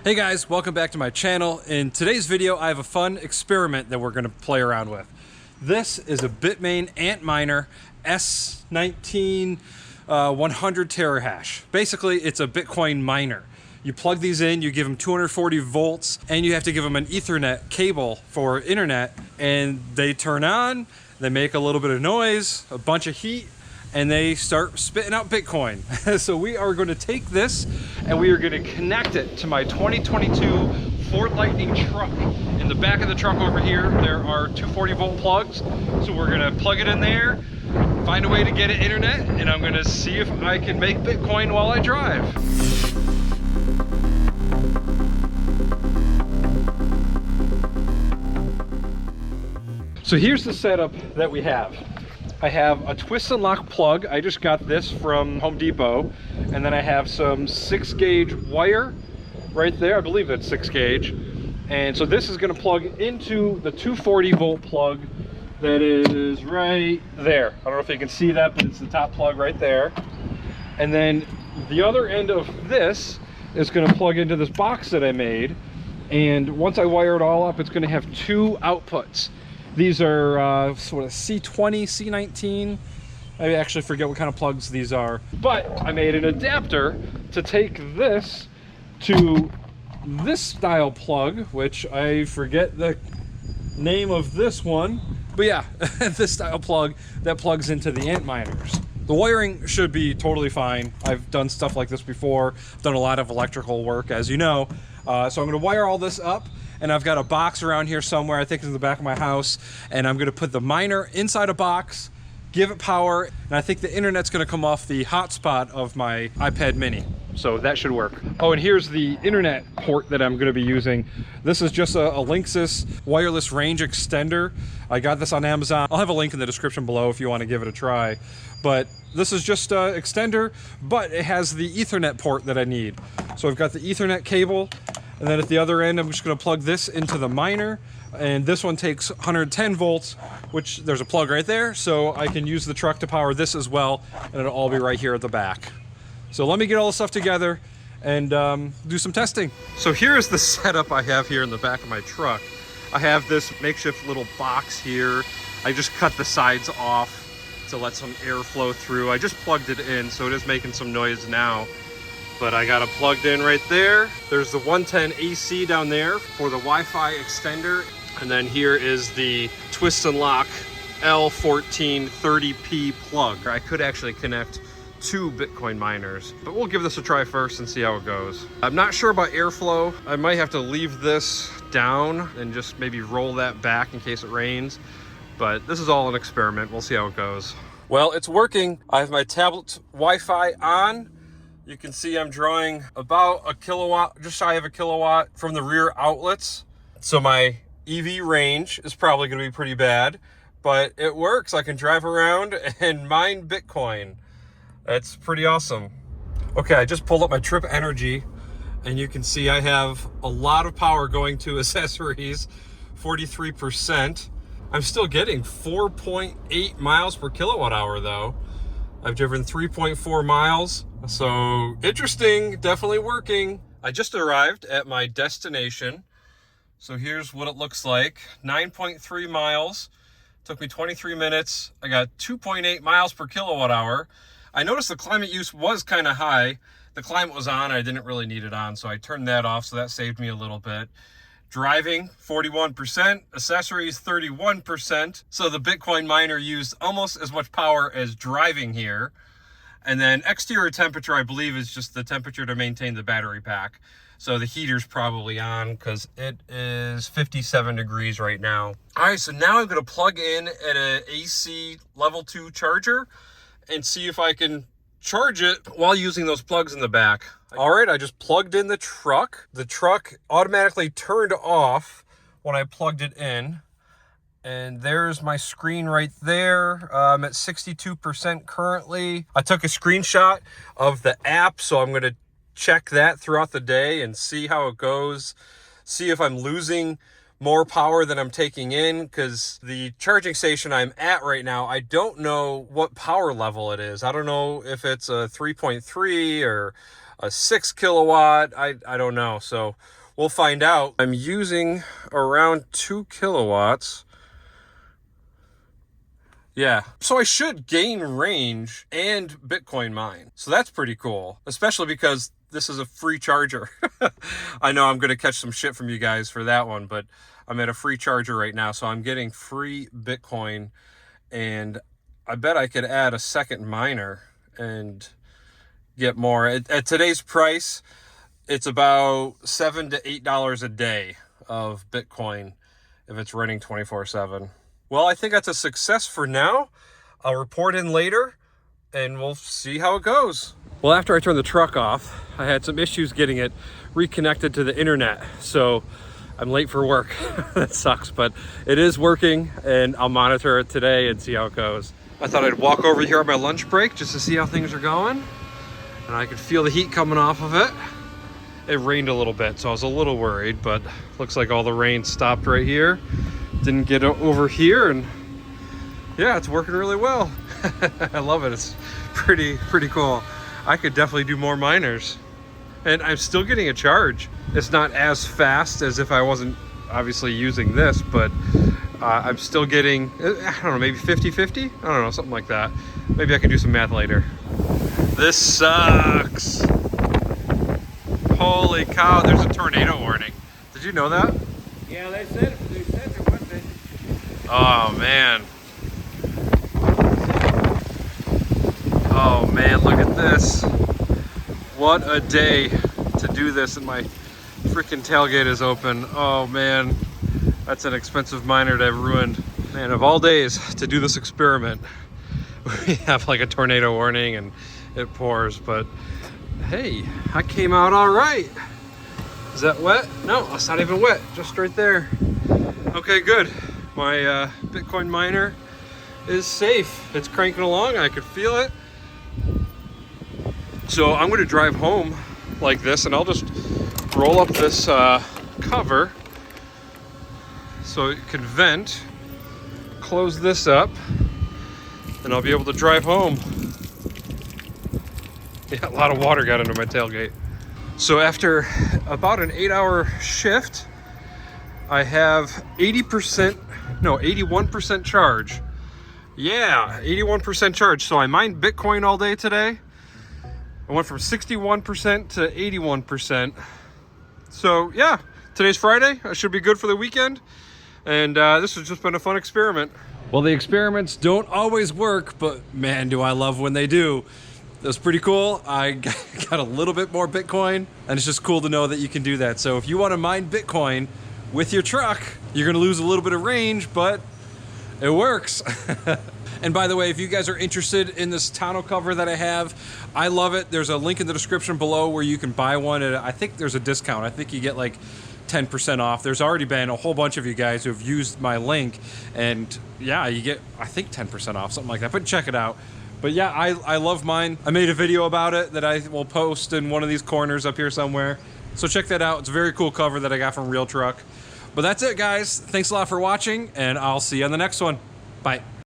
Hey guys, welcome back to my channel. In today's video, I have a fun experiment that we're going to play around with. This is a Bitmain Antminer S19 100 terahash. Basically, it's a Bitcoin miner. You plug these in, you give them 240 volts, and you have to give them an Ethernet cable for internet, and they turn on, they make a little bit of noise, a bunch of heat, and they start spitting out Bitcoin. So we are going to take this and we are going to connect it to my 2022 Ford Lightning truck. In the back of the truck over here, there are 240 volt plugs. So we're going to plug it in there, find a way to get it internet, and I'm going to see if I can make Bitcoin while I drive. So here's the setup that we have. I have a twist and lock plug. I just got this from Home Depot. And then I have some 6 gauge wire right there. I believe that's 6 gauge. And so this is gonna plug into the 240 volt plug that is right there. I don't know if you can see that, but it's the top plug right there. And then the other end of this is gonna plug into this box that I made. And once I wire it all up, it's gonna have 2 outputs. These are sort of C20, C19. I actually forget what kind of plugs these are. But I made an adapter to take this to this style plug, which I forget the name of this one. But yeah, this style plug that plugs into the Antminers. The wiring should be totally fine. I've done stuff like this before. I've done a lot of electrical work, as you know. So I'm gonna wire all this up. And I've got a box around here somewhere, I think it's in the back of my house, and I'm gonna put the miner inside a box, give it power, and I think the internet's gonna come off the hotspot of my iPad mini. So that should work. Oh, and here's the internet port that I'm gonna be using. This is just a Linksys wireless range extender. I got this on Amazon. I'll have a link in the description below if you wanna give it a try. But this is just an extender, but it has the Ethernet port that I need. So I've got the Ethernet cable, and then at the other end, I'm just gonna plug this into the miner. And this one takes 110 volts, which there's a plug right there. So I can use the truck to power this as well. And it'll all be right here at the back. So let me get all the stuff together and do some testing. So here's the setup I have here in the back of my truck. I have this makeshift little box here. I just cut the sides off to let some air flow through. I just plugged it in, so it is making some noise now. But I got it plugged in right there. There's the 110 AC down there for the Wi-Fi extender. And then here is the twist and lock L1430P plug. I could actually connect 2 Bitcoin miners, but we'll give this a try first and see how it goes. I'm not sure about airflow. I might have to leave this down and just maybe roll that back in case it rains. But this is all an experiment. We'll see how it goes. Well, it's working. I have my tablet Wi-Fi on. You can see I'm drawing about a kilowatt, just shy of a kilowatt from the rear outlets. So my EV range is probably gonna be pretty bad, but it works. I can drive around and mine Bitcoin. That's pretty awesome. Okay, I just pulled up my Trip Energy and you can see I have a lot of power going to accessories, 43%. I'm still getting 4.8 miles per kilowatt hour though. I've driven 3.4 miles. So interesting, definitely working. I just arrived at my destination. So here's what it looks like. 9.3 miles, took me 23 minutes. I got 2.8 miles per kilowatt hour. I noticed the climate use was kind of high. The climate was on, I didn't really need it on, so I turned that off, so that saved me a little bit. Driving, 41%, accessories, 31%. So the Bitcoin miner used almost as much power as driving here. And then exterior temperature, I believe, is just the temperature to maintain the battery pack. So the heater's probably on because it is 57 degrees right now. All right, so now I'm gonna plug in at an AC level 2 charger and see if I can charge it while using those plugs in the back. All right, I just plugged in the truck. The truck automatically turned off when I plugged it in. And there's my screen right there. I'm at 62% currently. I took a screenshot of the app, so I'm gonna check that throughout the day and see how it goes. See if I'm losing more power than I'm taking in, because the charging station I'm at right now, I don't know what power level it is. I don't know if it's a 3.3 or a 6 kilowatt. I don't know. So we'll find out. I'm using around 2 kilowatts. Yeah, so I should gain range and Bitcoin mine. So that's pretty cool, especially because this is a free charger. I know I'm going to catch some shit from you guys for that one, but I'm at a free charger right now. So I'm getting free Bitcoin, and I bet I could add a second miner and get more. At today's price, it's about $7 to $8 a day of Bitcoin if it's running 24/7. Well, I think that's a success for now. I'll report in later and we'll see how it goes. Well, after I turned the truck off, I had some issues getting it reconnected to the internet. So I'm late for work. That sucks, but it is working and I'll monitor it today and see how it goes. I thought I'd walk over here on my lunch break just to see how things are going. And I could feel the heat coming off of it. It rained a little bit, so I was a little worried, but looks like all the rain stopped right here. Didn't get over here, and yeah, it's working really well. I love it. It's pretty cool. I could definitely do more miners, and I'm still getting a charge. It's not as fast as if I wasn't obviously using this, but I'm still getting, I don't know, maybe 50-50? I don't know, something like that. Maybe I can do some math later. This sucks. Holy cow, there's a tornado warning. Did you know that? Yeah, they said there would be. Oh man. Oh man, look at this. What a day to do this, and my freaking tailgate is open. Oh man, that's an expensive miner to have ruined. Man, of all days to do this experiment, we have like a tornado warning and it pours, but hey, I came out all right. Is that wet? No, it's not even wet, just right there. Okay, good. My Bitcoin miner is safe. It's cranking along, I could feel it. So I'm gonna drive home like this, and I'll just roll up this cover so it can vent, close this up, and I'll be able to drive home. Yeah, a lot of water got into my tailgate. So after about an 8-hour shift, I have 81% charge. Yeah, 81% charge. So I mined Bitcoin all day today. I went from 61% to 81%. So yeah, today's Friday. I should be good for the weekend. And this has just been a fun experiment. Well, the experiments don't always work, but man, do I love when they do. That was pretty cool. I got a little bit more Bitcoin, and it's just cool to know that you can do that. So if you want to mine Bitcoin with your truck, you're gonna lose a little bit of range, but it works. And by the way, if you guys are interested in this tonneau cover that I have, I love it. There's a link in the description below where you can buy one. And I think there's a discount. I think you get like 10% off. There's already been a whole bunch of you guys who have used my link, and yeah, you get, I think 10% off, something like that, but check it out. But yeah, I love mine. I made a video about it that I will post in one of these corners up here somewhere. So check that out. It's a very cool cover that I got from Real Truck. But that's it, guys. Thanks a lot for watching, and I'll see you on the next one. Bye.